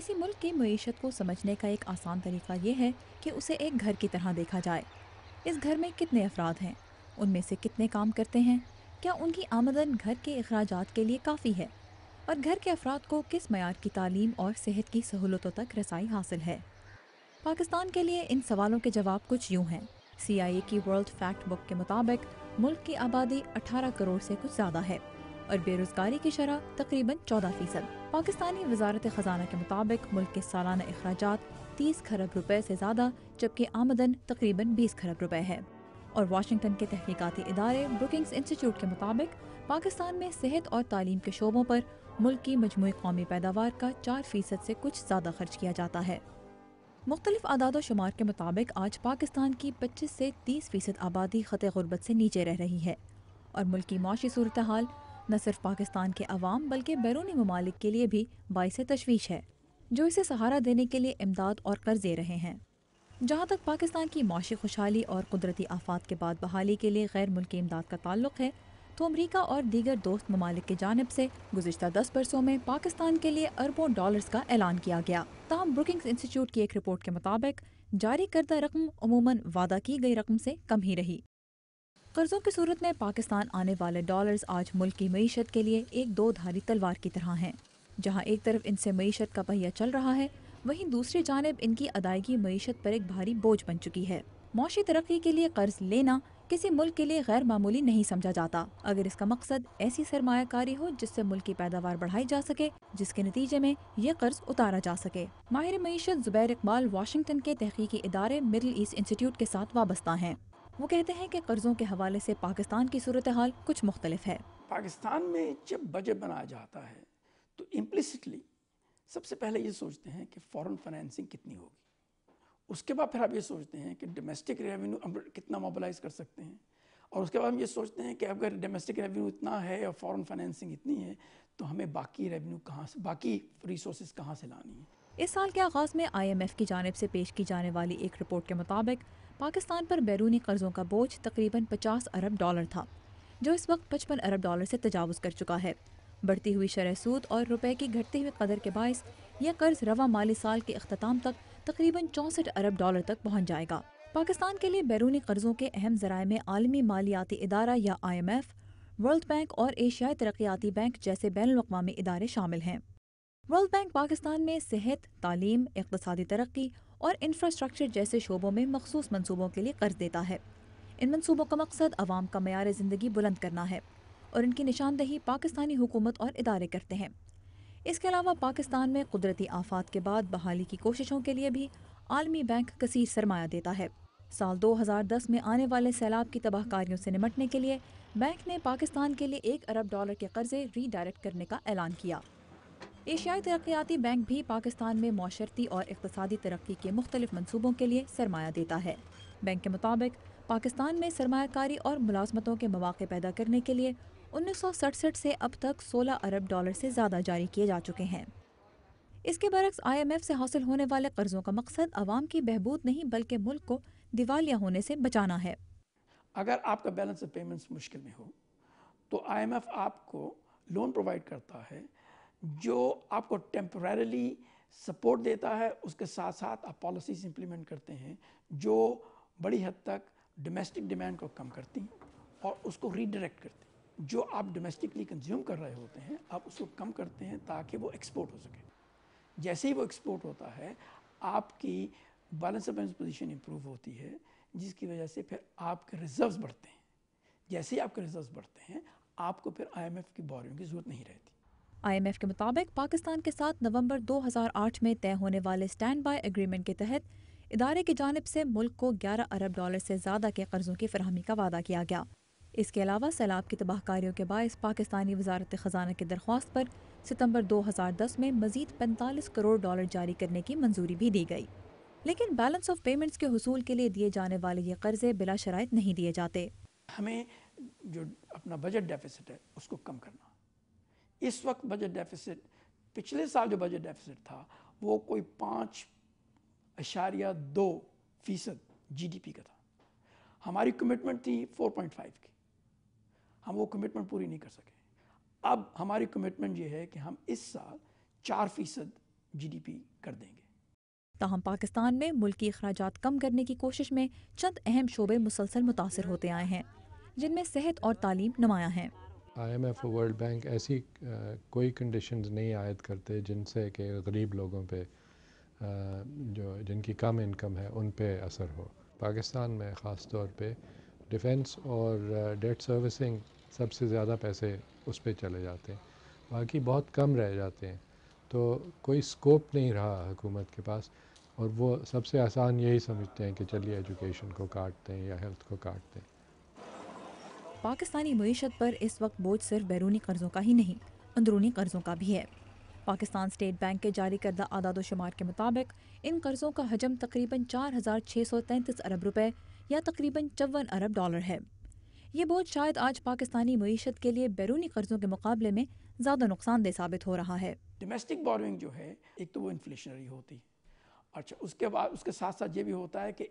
کسی ملک کی معیشت کو سمجھنے کا ایک آسان طریقہ یہ ہے کہ اسے ایک گھر کی طرح دیکھا جائے۔ اس گھر میں کتنے افراد ہیں، ان میں سے کتنے کام کرتے ہیں، کیا ان کی آمدن گھر کے اخراجات کے لیے کافی ہے، اور گھر کے افراد کو کس معیار کی تعلیم اور صحت کی سہولتوں تک رسائی حاصل ہے۔ پاکستان کے لیے ان سوالوں کے جواب کچھ یوں ہیں۔ CIA کی ورلڈ فیکٹ بک کے مطابق ملک کی آبادی 18 کروڑ سے کچھ زیادہ ہے اور بے روزگاری کی شرح تقریباً 14%۔ پاکستانی وزارت خزانہ کے مطابق ملک کے سالانہ اخراجات 30 کھرب روپے سے زیادہ جبکہ آمدن تقریباً 20 کھرب روپے ہے۔ اور واشنگٹن کے تحقیقاتی ادارے بروکنگز انسٹیٹیوٹ کے مطابق پاکستان میں صحت اور تعلیم کے شعبوں پر ملک کی مجموعی قومی پیداوار کا 4% سے کچھ زیادہ خرچ کیا جاتا ہے۔ مختلف اعداد و شمار کے مطابق آج پاکستان کی 25 سے 30% آبادی خطے غربت سے نیچے رہ رہی ہے، اور ملک کی معاشی صورتحال نہ صرف پاکستان کے عوام بلکہ بیرونی ممالک کے لیے بھی باعث تشویش ہے، جو اسے سہارا دینے کے لیے امداد اور قرض دے رہے ہیں۔ جہاں تک پاکستان کی معاشی خوشحالی اور قدرتی آفات کے بعد بحالی کے لیے غیر ملکی امداد کا تعلق ہے، تو امریکہ اور دیگر دوست ممالک کی جانب سے گزشتہ 10 برسوں میں پاکستان کے لیے اربوں ڈالرز کا اعلان کیا گیا۔ تاہم بروکنگز انسٹیٹیوٹ کی ایک رپورٹ کے مطابق جاری کردہ رقم عموماً وعدہ کی گئی رقم سے کم ہی رہی۔ قرضوں کی صورت میں پاکستان آنے والے ڈالرز آج ملک کی معیشت کے لیے ایک دو دھاری تلوار کی طرح ہیں۔ جہاں ایک طرف ان سے معیشت کا پہیہ چل رہا ہے، وہیں دوسری جانب ان کی ادائیگی معیشت پر ایک بھاری بوجھ بن چکی ہے۔ معاشی ترقی کے لیے قرض لینا کسی ملک کے لیے غیر معمولی نہیں سمجھا جاتا، اگر اس کا مقصد ایسی سرمایہ کاری ہو جس سے ملک کی پیداوار بڑھائی جا سکے، جس کے نتیجے میں یہ قرض اتارا جا سکے۔ ماہر معیشت زبیر اقبال واشنگٹن کے تحقیقی ادارے مڈل ایسٹ انسٹیٹیوٹ کے ساتھ وابستہ ہیں۔ وہ کہتے ہیں کہ قرضوں کے حوالے سے پاکستان کی صورتحال کچھ مختلف ہے۔ پاکستان میں جب بجٹ بنایا جاتا ہے تو امپلیسٹلی سب سے پہلے یہ سوچتے ہیں کہ فارن فائنینسنگ کتنی ہوگی، اس کے بعد پھر آپ یہ سوچتے ہیں کہ ڈومیسٹک ریونیو ہم کتنا موبلائز کر سکتے ہیں، اور اس کے بعد ہم یہ سوچتے ہیں کہ اگر ڈومیسٹک ریونیو اتنا ہے اور فارن فائنینسنگ اتنی ہے تو ہمیں باقی ریونیو کہاں سے، باقی ریسورسز کہاں سے لانی ہے۔ اس سال کے آغاز میں IMF کی جانب سے پیش کی جانے والی ایک رپورٹ کے مطابق پاکستان پر بیرونی قرضوں کا بوجھ تقریباً 50 ارب ڈالر تھا، جو اس وقت 55 ارب ڈالر سے تجاوز کر چکا ہے۔ بڑھتی ہوئی شرح سود اور روپے کی گھٹتی ہوئی قدر کے باعث یہ قرض رواں مالی سال کے اختتام تک تقریباً 64 ارب ڈالر تک پہنچ جائے گا۔ پاکستان کے لیے بیرونی قرضوں کے اہم ذرائع میں عالمی مالیاتی ادارہ یا IMF، ورلڈ بینک اور ایشیائی ترقیاتی بینک جیسے بین الاقوامی ادارے شامل ہیں۔ ورلڈ بینک پاکستان میں صحت، تعلیم، اقتصادی ترقی اور انفراسٹرکچر جیسے شعبوں میں مخصوص منصوبوں کے لیے قرض دیتا ہے۔ ان منصوبوں کا مقصد عوام کا معیار زندگی بلند کرنا ہے اور ان کی نشاندہی پاکستانی حکومت اور ادارے کرتے ہیں۔ اس کے علاوہ پاکستان میں قدرتی آفات کے بعد بحالی کی کوششوں کے لیے بھی عالمی بینک کثیر سرمایہ دیتا ہے۔ سال 2010 میں آنے والے سیلاب کی تباہ کاریوں سے نمٹنے کے لیے بینک نے پاکستان کے لیے 1 ارب ڈالر کے قرضے ری ڈائریکٹ کرنے کا اعلان کیا۔ ایشیائی ترقیاتی بینک بھی پاکستان میں معاشرتی اور اقتصادی ترقی کے مختلف منصوبوں کے لیے سرمایہ دیتا ہے۔ بینک کے مطابق پاکستان میں سرمایہ کاری اور ملازمتوں کے مواقع پیدا کرنے کے لیے 1967 سے اب تک 16 ارب ڈالر سے زیادہ جاری کیے جا چکے ہیں۔ اس کے برعکس IMF سے حاصل ہونے والے قرضوں کا مقصد عوام کی بہبود نہیں بلکہ ملک کو دیوالیہ ہونے سے بچانا ہے۔ اگر آپ کا بیلنس آف پیمنٹس مشکل میں ہو تو IMF آپ کو لون پرووائڈ کرتا ہے جو آپ کو ٹیمپریرلی سپورٹ دیتا ہے، اس کے ساتھ ساتھ آپ پالیسیز امپلیمنٹ کرتے ہیں جو بڑی حد تک ڈومیسٹک ڈیمانڈ کو کم کرتی ہیں اور اس کو ریڈائریکٹ کرتی ہیں۔ جو آپ ڈومیسٹکلی کنزیوم کر رہے ہوتے ہیں آپ اس کو کم کرتے ہیں تاکہ وہ ایکسپورٹ ہو سکے۔ جیسے ہی وہ ایکسپورٹ ہوتا ہے آپ کی balance of payments position improve ہوتی ہے، جس کی وجہ سے پھر آپ کے ریزروز بڑھتے ہیں۔ جیسے ہی آپ کے ریزروز بڑھتے ہیں آپ کو پھر IMF کی بوروئنگ کی ضرورت نہیں رہتی۔ IMF کے مطابق پاکستان کے ساتھ نومبر 2008 میں طے ہونے والے اسٹینڈ بائی ایگریمنٹ کے تحت ادارے کی جانب سے ملک کو 11 ارب ڈالر سے زیادہ کے قرضوں کی فراہمی کا وعدہ کیا گیا۔ اس کے علاوہ سیلاب کی تباہ کاریوں کے باعث پاکستانی وزارت خزانہ کی درخواست پر ستمبر 2010 میں مزید 45 کروڑ ڈالر جاری کرنے کی منظوری بھی دی گئی۔ لیکن بیلنس آف پیمنٹس کے حصول کے لیے دیے جانے والے یہ قرضے بلا شرائط نہیں دیے جاتے۔ ہمیں جو اپنا بجٹ ڈیفیسٹ ہے اس کو کم کرنا۔ اس وقت بجٹ ڈیفیسٹ، پچھلے سال جو بجٹ ڈیفیسٹ تھا وہ کوئی 5.2% GDP کا تھا۔ ہماری کمٹمنٹ تھی 4.5 کی، ہم وہ کمٹمنٹ پوری نہیں کر سکے۔ اب ہماری کمٹمنٹ یہ ہے کہ ہم اس سال 4% GDP کر دیں گے۔ تاہم پاکستان میں ملکی اخراجات کم کرنے کی کوشش میں چند اہم شعبے مسلسل متاثر ہوتے آئے ہیں، جن میں صحت اور تعلیم نمایاں ہیں۔ IMF اور ورلڈ بینک ایسی کوئی کنڈیشنز نہیں عائد کرتے جن سے کہ غریب لوگوں پہ جن کی کم انکم ہے ان پہ اثر ہو۔ پاکستان میں خاص طور پہ ڈیفنس اور ڈیٹ سروسنگ سب سے زیادہ پیسے اس پہ چلے جاتے ہیں، باقی بہت کم رہ جاتے ہیں، تو کوئی سکوپ نہیں رہا حکومت کے پاس، اور وہ سب سے آسان یہی سمجھتے ہیں کہ چلیے ایجوکیشن کو کاٹ دیں یا ہیلتھ کو کاٹ دیں۔ پاکستانی معیشت پر اس وقت بوجھ صرف بیرونی قرضوں کا ہی نہیں، اندرونی قرضوں کا بھی ہے۔ پاکستان اسٹیٹ بینک کے جاری کردہ اعداد و شمار کے مطابق ان قرضوں کا حجم تقریباً 4,633 ارب روپے یا تقریباً 54 ارب ڈالر ہے۔ یہ بوجھ شاید آج پاکستانی معیشت کے لیے بیرونی قرضوں کے مقابلے میں زیادہ نقصان دہ ثابت ہو رہا ہے۔ ڈومیسٹک بوروئنگ جو ہے ایک تو وہ انفلیشنری ہوتی، اچھا اس کے بعد اس کے ساتھ ساتھ یہ بھی ہوتا ہے کہ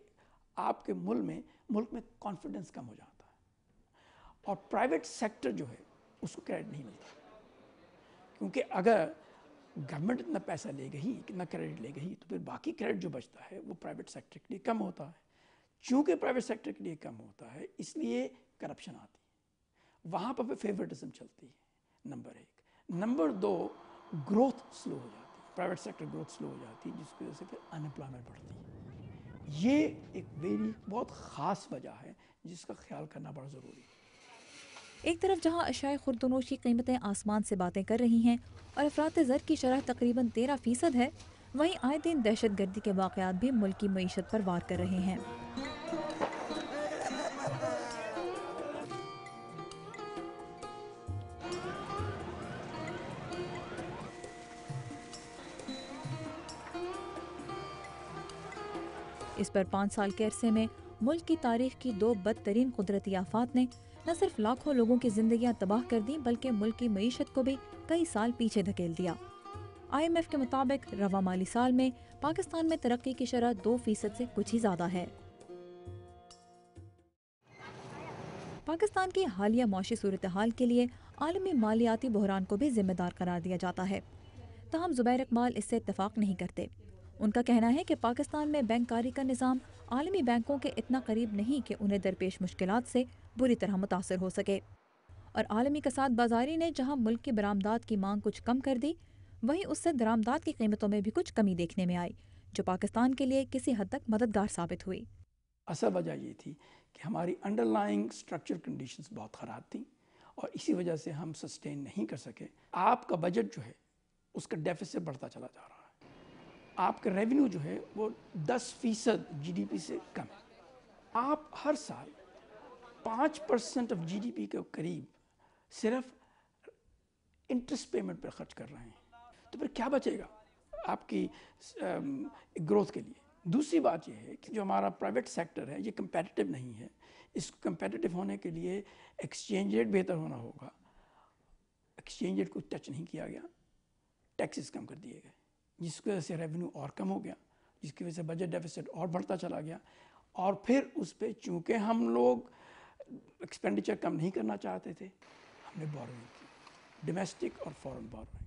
آپ کے ملک میں کانفیڈنس کم ہو جاتا ہے، اور پرائیویٹ سیکٹر جو ہے اس کو کریڈٹ نہیں ملتا، کیونکہ اگر گورنمنٹ اتنا پیسہ لے گئی، اتنا کریڈٹ لے گئی، تو پھر باقی کریڈٹ جو بچتا ہے وہ پرائیویٹ سیکٹر کے لیے کم ہوتا ہے۔ چونکہ پرائیویٹ سیکٹر کے لیے کم ہوتا ہے اس لیے کرپشن آتی ہے، وہاں پر فیورٹزم چلتی ہے، نمبر ایک۔ نمبر دو، گروتھ سلو ہو جاتی ہے، پرائیویٹ سیکٹر گروتھ سلو ہو جاتی ہے، جس کی وجہ سے پھر انمپلائمنٹ بڑھتی ہے۔ یہ ایک بہت خاص وجہ ہے جس کا خیال کرنا بڑا ضروری ہے۔ ایک طرف جہاں اشیاء خوردونوش کی قیمتیں آسمان سے باتیں کر رہی ہیں اور افراط زر کی شرح تقریباً 13% ہے، وہیں آئے دن دہشت گردی کے واقعات بھی ملک کی معیشت پر وار کر رہے ہیں۔ اس پر 5 سال کے عرصے میں ملک کی تاریخ کی 2 بدترین قدرتی آفات نے نہ صرف لاکھوں لوگوں کی زندگیاں تباہ کر دیں بلکہ ملک کی معیشت کو بھی کئی سال پیچھے دھکیل دیا۔ IMF کے مطابق رواں مالی سال میں پاکستان میں ترقی کی شرح 2% سے کچھ ہی زیادہ ہے۔ پاکستان کی حالیہ معاشی صورتحال کے لیے عالمی مالیاتی بحران کو بھی ذمہ دار قرار دیا جاتا ہے، تاہم زبیر اقبال اس سے اتفاق نہیں کرتے۔ ان کا کہنا ہے کہ پاکستان میں بینکاری کا نظام عالمی بینکوں کے اتنا قریب نہیں کہ انہیں درپیش مشکلات سے بری طرح متاثر ہو سکے، اور عالمی کساد بازاری نے جہاں ملک کی برآمدات کی مانگ کچھ کم کر دی، وہیں اس سے درآمدات کی قیمتوں میں بھی کچھ کمی دیکھنے میں آئی، جو پاکستان کے لیے کسی حد تک مددگار ثابت ہوئی۔ اصل وجہ یہ تھی کہ ہماری انڈرلائنگ اسٹرکچر کنڈیشنز بہت خراب تھیں، اور اسی وجہ سے ہم سسٹین نہیں کر سکے۔ آپ کا بجٹ جو ہے اس کا ڈیفیسٹ بڑھتا چلا جا رہا ہے، آپ کا ریونیو جو ہے وہ 10% GDP سے کم ہے، آپ ہر سال 5% آف GDP کے قریب صرف انٹرسٹ پیمنٹ پر خرچ کر رہے ہیں، تو پھر کیا بچے گا آپ کی گروتھ کے لیے؟ دوسری بات یہ ہے کہ جو ہمارا پرائیویٹ سیکٹر ہے یہ کمپیٹیٹیو نہیں ہے، اس کو کمپیٹیٹیو ہونے کے لیے ایکسچینج ریٹ بہتر ہونا ہوگا۔ ایکسچینج ریٹ کو ٹچ نہیں کیا گیا، ٹیکسز کم کر دیے گئے، جس کی وجہ سے ریونیو اور کم ہو گیا، جس کی وجہ سے بجٹ ڈیفیسٹ اور بڑھتا چلا گیا، اور پھر اس پہ چونکہ ہم لوگ ایکسپینڈیچر کم نہیں کرنا چاہتے تھے، ہم نے بوروئنگ کی، ڈومیسٹک اور فارن بوروئنگ۔